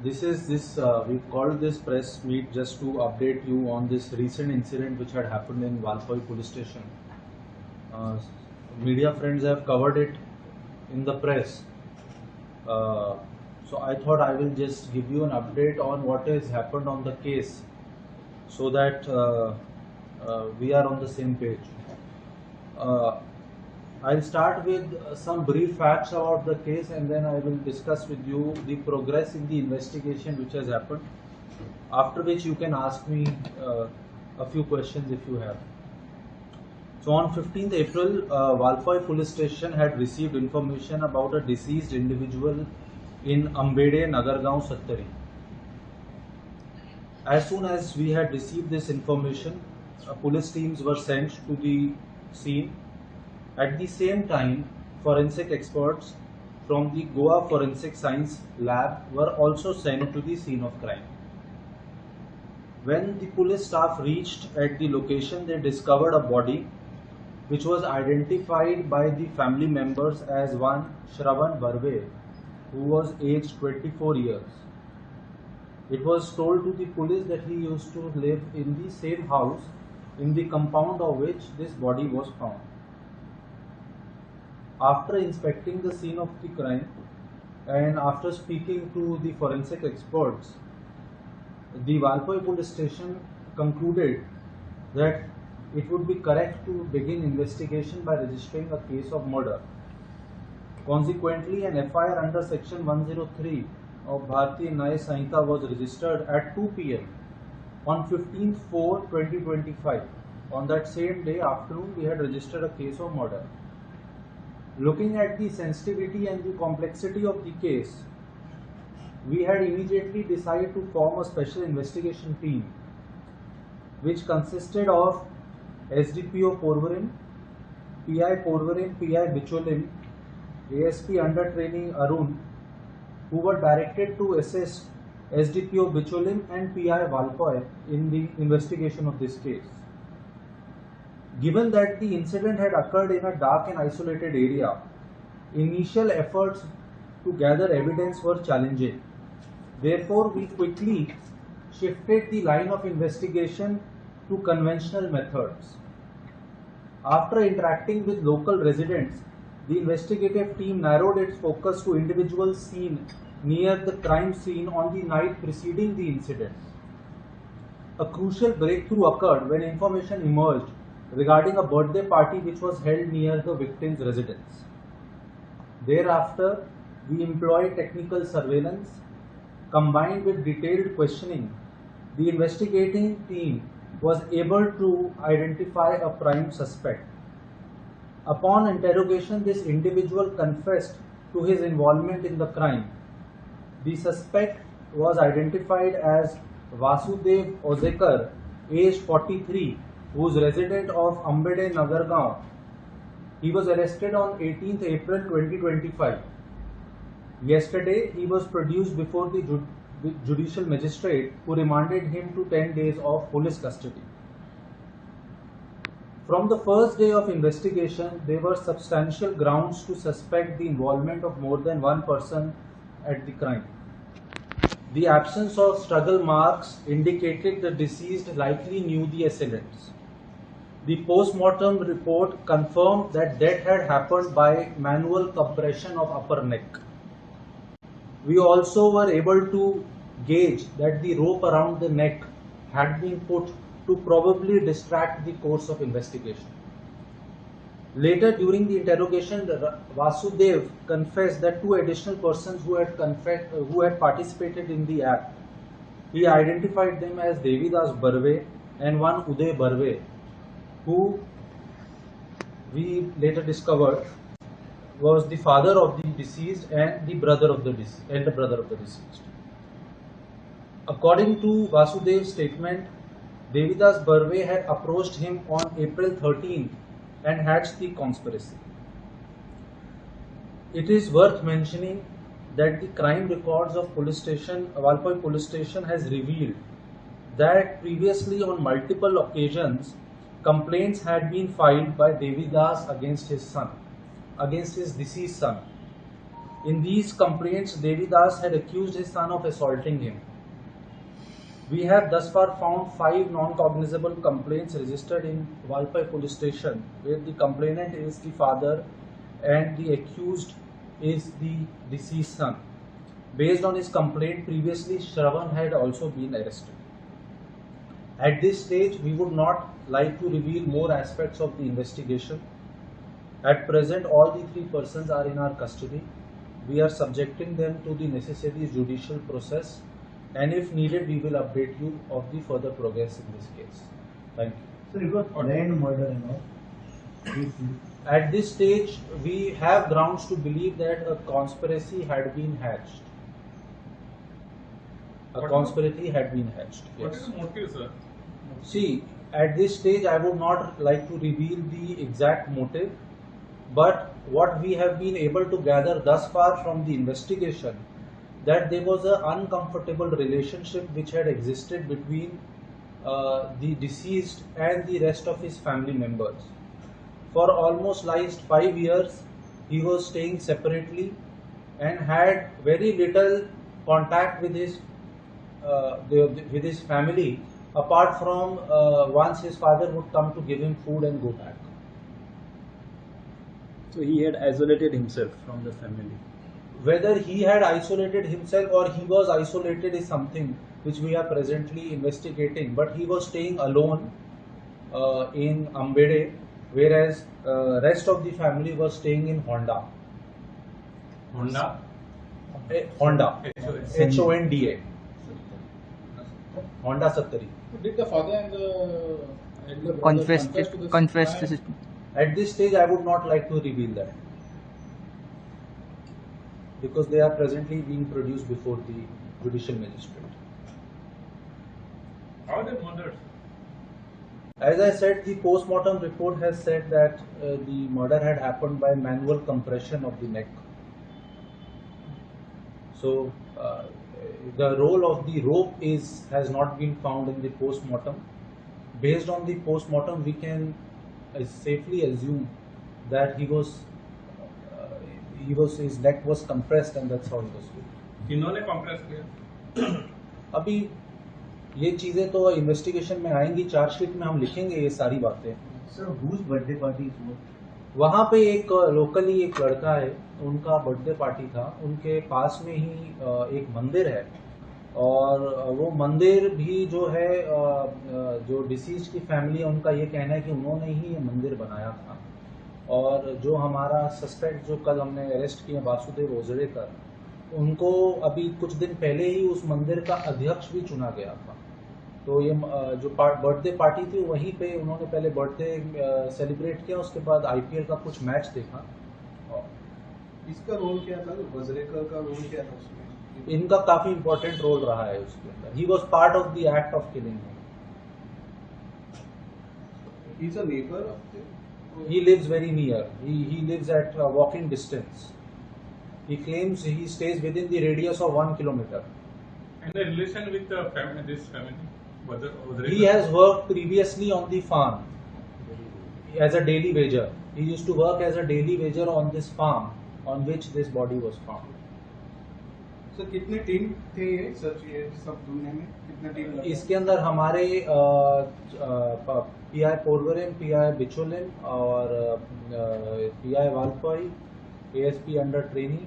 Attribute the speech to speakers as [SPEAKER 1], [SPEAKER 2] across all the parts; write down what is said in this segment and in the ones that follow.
[SPEAKER 1] We called this press meet just to update you on this recent incident which had happened in Valpoi police station. Uh, Media friends have covered it in the press. So I thought I will just give you an update on what has happened on the case so that we are on the same page. I'll start with some brief facts about the case and then I will discuss with you the progress in the investigation which has happened, after which you can ask me a few questions if you have. So on 15th April, Valpoi police station had received information about a deceased individual in Ambede, Nagargaon, Sattari. As soon as we had received this information, police teams were sent to the scene. At the same time, forensic experts from the Goa Forensic Science Lab were also sent to the scene of crime. When the police staff reached at the location, they discovered a body which was identified by the family members as one Shravan Barve, who was aged 24 years. It was told to the police that he used to live in the same house in the compound of which this body was found. After inspecting the scene of the crime and after speaking to the forensic experts, the Valpoi police station concluded that it would be correct to begin investigation by registering a case of murder. Consequently, an FIR under section 103 of Bharatiya Nyaya Sanhita was registered at 2 p.m. on 15/4/2025. On that same day afternoon, we had registered a case of murder. Looking at the sensitivity and the complexity of the case, we had immediately decided to form a special investigation team which consisted of SDPO Porvarim, PI Porvarim, PI Bicholim, ASP under training Arun, who were directed to assist SDPO Bicholim and PI Valpoi in the investigation of this case. Given that the incident had occurred in a dark and isolated area, initial efforts to gather evidence were challenging. Therefore, we quickly shifted the line of investigation to conventional methods. After interacting with local residents, the investigative team narrowed its focus to individuals seen near the crime scene on the night preceding the incident. A crucial breakthrough occurred when information emerged regarding a birthday party which was held near the victim's residence. Thereafter, we employed technical surveillance combined with detailed questioning. The investigating team was able to identify a prime suspect. Upon interrogation, this individual confessed to his involvement in the crime. The suspect was identified as Vasudev Ozekar, aged 43, who is resident of Ambede, Nagargaon. He was arrested on 18th April 2025. Yesterday, he was produced before the judicial magistrate who remanded him to 10 days of police custody. From the first day of investigation, there were substantial grounds to suspect the involvement of more than one person at the crime. The absence of struggle marks indicated the deceased likely knew the assailants. The post-mortem report confirmed that death had happened by manual compression of upper neck. We also were able to gauge that the rope around the neck had been put to probably distract the course of investigation. Later, during the interrogation, Vasudev confessed that two additional persons who had participated in the act. He identified them as Devidas Barve and one Uday Barve, who we later discovered was the father of the deceased and the brother of the deceased. According to Vasudev's statement, Devidas Barve had approached him on April 13th and hatched the conspiracy. It is worth mentioning that the crime records of Valpoi police station has revealed that previously on multiple occasions, complaints had been filed by Devidas against his deceased son. In these complaints, Devidas had accused his son of assaulting him. We have thus far found 5 non-cognizable complaints registered in Valpai police station, where the complainant is the father and the accused is the deceased son. Based on his complaint, previously Shravan had also been arrested. At this stage, we would not like to reveal more aspects of the investigation. At present, all the 3 persons are in our custody. We are subjecting them to the necessary judicial process, and if needed, we will update you of the further progress in this case. Thank you.
[SPEAKER 2] So it was planned murder and all.
[SPEAKER 1] At this stage, we have grounds to believe that a conspiracy had been hatched.
[SPEAKER 3] What is
[SPEAKER 1] Yes.
[SPEAKER 3] the motive, sir?
[SPEAKER 1] See, at this stage, I would not like to reveal the exact motive, but what we have been able to gather thus far from the investigation, that there was an uncomfortable relationship which had existed between the deceased and the rest of his family members. For almost last 5 years, he was staying separately and had very little contact with his family, apart from once his father would come to give him food and go back.
[SPEAKER 4] So he had isolated himself from the family.
[SPEAKER 1] Whether he had isolated himself or he was isolated is something which we are presently investigating, but he was staying alone in Ambede, whereas rest of the family was staying in Honda.
[SPEAKER 3] Honda?
[SPEAKER 1] Honda.
[SPEAKER 3] HOS.
[SPEAKER 1] HONDA. Honda Sattari.
[SPEAKER 5] Did the father and the brother
[SPEAKER 6] confessed
[SPEAKER 5] crime?
[SPEAKER 1] At this stage, I would not like to reveal that, because they are presently being produced before the judicial magistrate.
[SPEAKER 3] How are they murdered?
[SPEAKER 1] As I said, the post-mortem report has said that the murder had happened by manual compression of the neck. So, the role of the rope has not been found in the post-mortem. Based on the post-mortem, we can safely assume that his neck was compressed, and that's how he was killed.
[SPEAKER 3] किन्होंने compress किया?
[SPEAKER 1] अभी ये चीजें तो investigation में आएंगी, chargesheet में हम लिखेंगे ये सारी बातें.
[SPEAKER 2] Sir, whose birthday party is what?
[SPEAKER 1] वहाँ पे एक लोकली एक लड़का है, उनका बर्थडे पार्टी था. उनके पास में ही एक मंदिर है, और वो मंदिर भी जो है जो डिसीज की फैमिली है, उनका ये कहना है कि उन्होंने ही ये मंदिर बनाया था. और जो हमारा सस्पेक्ट जो कल हमने अरेस्ट किए वासुदेव ओजड़ेकर, उनको अभी कुछ दिन पहले ही उस मंदिर का अध्यक्ष भी चुना गया था. तो ये जो बर्थडे पार्टी थी वहीं पे उन्होंने पहले बर्थडे सेलिब्रेट किया, उसके बाद आईपीएल का कुछ मैच देखा.
[SPEAKER 5] इसका रोल क्या था? वज्रेकर का रोल क्या था उसमें?
[SPEAKER 1] इनका काफी इंपॉर्टेंट रोल रहा है उसके अंदर. He was part of the act of killing.
[SPEAKER 5] He is a neighbor of the.
[SPEAKER 1] He lives very near. He lives at walking distance. He claims he stays within the radius of 1 kilometer.
[SPEAKER 3] And the relation with the family, this family?
[SPEAKER 1] He has worked previously on the farm as a daily wager. He used to work as a daily wager on this farm on which this body was found.
[SPEAKER 5] Sir कितने team थे ये सब ढूंढने में? कितने team लगे?
[SPEAKER 1] इसके अंदर हमारे पीआई पोरवरेम, पीआई बिचोलिन और पीआई वालपाई, एएसपी अंडर ट्रेनी,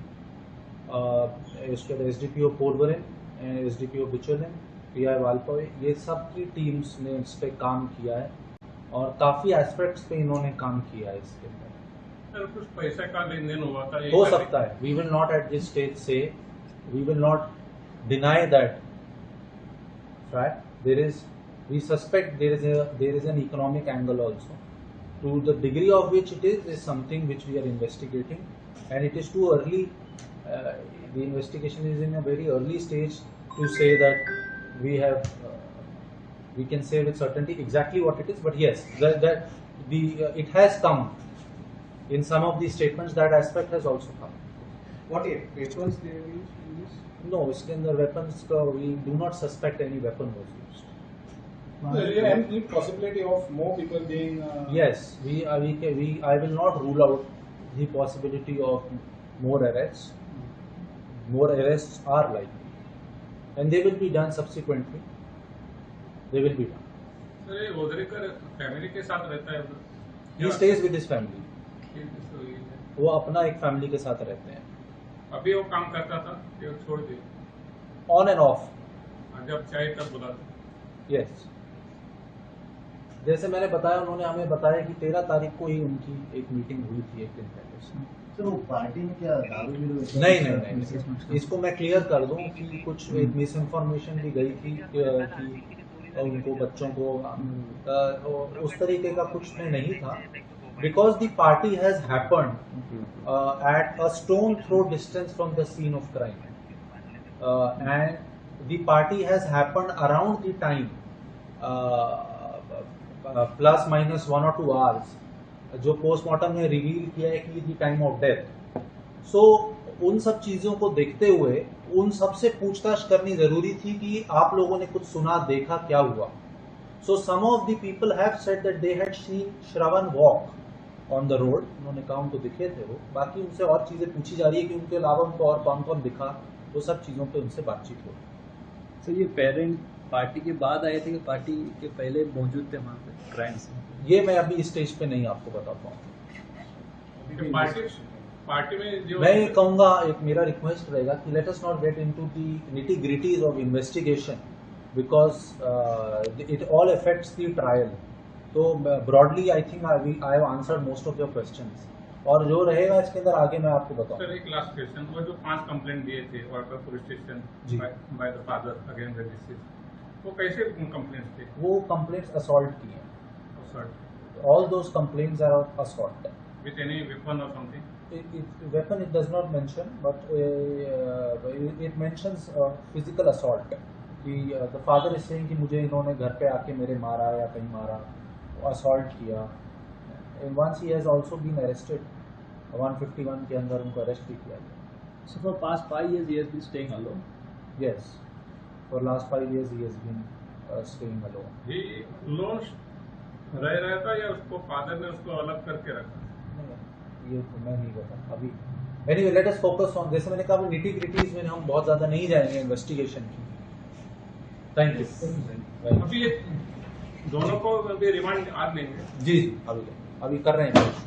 [SPEAKER 1] उसके बाद एसडीपीओ पोरवरेम, एसडीपीओ बिचोलिन, पीआई वालपाई, ये सब की टीम्स ने इस पे काम किया है और काफी एस्पेक्ट्स पे इन्होंने काम किया है इसके अंदर.
[SPEAKER 3] कुछ पैसे का लेन देन हुआ था?
[SPEAKER 1] हो सकता है. We will not at this stage से, we will not deny that fact. We suspect there is an economic angle also. To the degree of which it is something which we are investigating, and it is too early. The investigation is in a very early stage to say that we can say with certainty exactly what it is. But yes, it has come in some of the statements. That aspect has also come.
[SPEAKER 5] What weapons they have used in this?
[SPEAKER 1] No, इसके अंदर weapons का we do not suspect any weapon was used.
[SPEAKER 5] There is any possibility of more people being.
[SPEAKER 1] Yes, I will not rule out the possibility of more arrests, more arrests are likely, and they will be done subsequently. They will be done.
[SPEAKER 3] Sir ये ओदरेकर family के साथ रहता है उधर?
[SPEAKER 1] He stays with his family.
[SPEAKER 3] तो ये है।
[SPEAKER 1] वो अपना एक फैमिली के साथ रहते हैं.
[SPEAKER 3] अभी वो काम करता था ये छोड़ दिया,
[SPEAKER 1] On and off.
[SPEAKER 3] जब चाहे तब बुलाता।
[SPEAKER 1] Yes. जैसे मैंने बताया, उन्होंने हमें बताया कि 13 तारीख को ही उनकी एक मीटिंग हुई थी एक दिन पहले से.
[SPEAKER 2] सर वो पार्टी में क्या दारू भी
[SPEAKER 1] नहीं, इसको मैं क्लियर कर दूं कि कुछ एक मिस इन्फॉर्मेशन भी गई थी कि उनको बच्चों को उस तरीके का कुछ में नहीं था. Because the party has happened at a stone throw distance from the scene of crime and the party has happened around the time plus minus 1 or 2 hours जो पोस्टमार्टम ने रिवील किया है कि the time of death. So उन सब चीजों को देखते हुए उन सब से पूछताछ करनी जरूरी थी कि आप लोगों ने कुछ सुना, देखा, क्या हुआ. So some of the people have said that they had seen Shravan walk on the road. उन्होंने कहा उनको दिखे थे वो. बाकी उनसे और चीजें पूछी जा रही है कि उनके अलावा उनको और कौन कौन दिखा. वो सब चीजों पे उनसे बातचीत हो.
[SPEAKER 4] सर ये पेरेंट पार्टी के बाद आए थे कि पार्टी के पहले मौजूद थे वहाँ पे क्राइम से?
[SPEAKER 1] ये मैं अभी इस स्टेज पे नहीं आपको बता पाऊंगा.
[SPEAKER 3] पार्टी में जो
[SPEAKER 1] मैं ये कहूंगा, एक मेरा रिक्वेस्ट रहेगा कि let us not get into the nitty gritties of investigation because it all affects the trial. तो broadly I think I have answered most of your questions, और जो रहेगा इसके अंदर आगे मैं आपको बताऊंगा.
[SPEAKER 3] सर एक लास्ट क्वेश्चन, वो जो 5 कंप्लेंट दिए थे वाटर पुलिस स्टेशन
[SPEAKER 1] जी.
[SPEAKER 3] By the father against the deceased, वो कैसे कंप्लेंट्स थे?
[SPEAKER 1] वो कंप्लेंट्स असॉल्ट की हैं.
[SPEAKER 3] Sort
[SPEAKER 1] all those complaints are assault.
[SPEAKER 3] With any weapon और something?
[SPEAKER 1] Weapon it does not mention, but it mentions physical assault. The father is saying कि मुझे इन्होंने घर पे आके मेरे मारा या कहीं मारा, assault किया. And once he has also been arrested. 151 के अंदर उनको अरेस्ट भी किया गया.
[SPEAKER 4] So for past 5 years he has been staying alone.
[SPEAKER 1] Yes, for last 5 years he has been staying alone.
[SPEAKER 3] ये लोन रह रहा था या उसको फादर ने उसको अलग करके रखा?
[SPEAKER 1] ये तो मैं नहीं बता अभी. Anyway let us focus on, जैसे मैंने कहा निटी ग्रिटीज में हम बहुत ज्यादा नहीं जाएंगे इन्वेस्टिगेशन की. Thank you.
[SPEAKER 3] अभी ये दोनों को अभी रिमांड आज लेंगे?
[SPEAKER 1] जी अभी कर रहे हैं.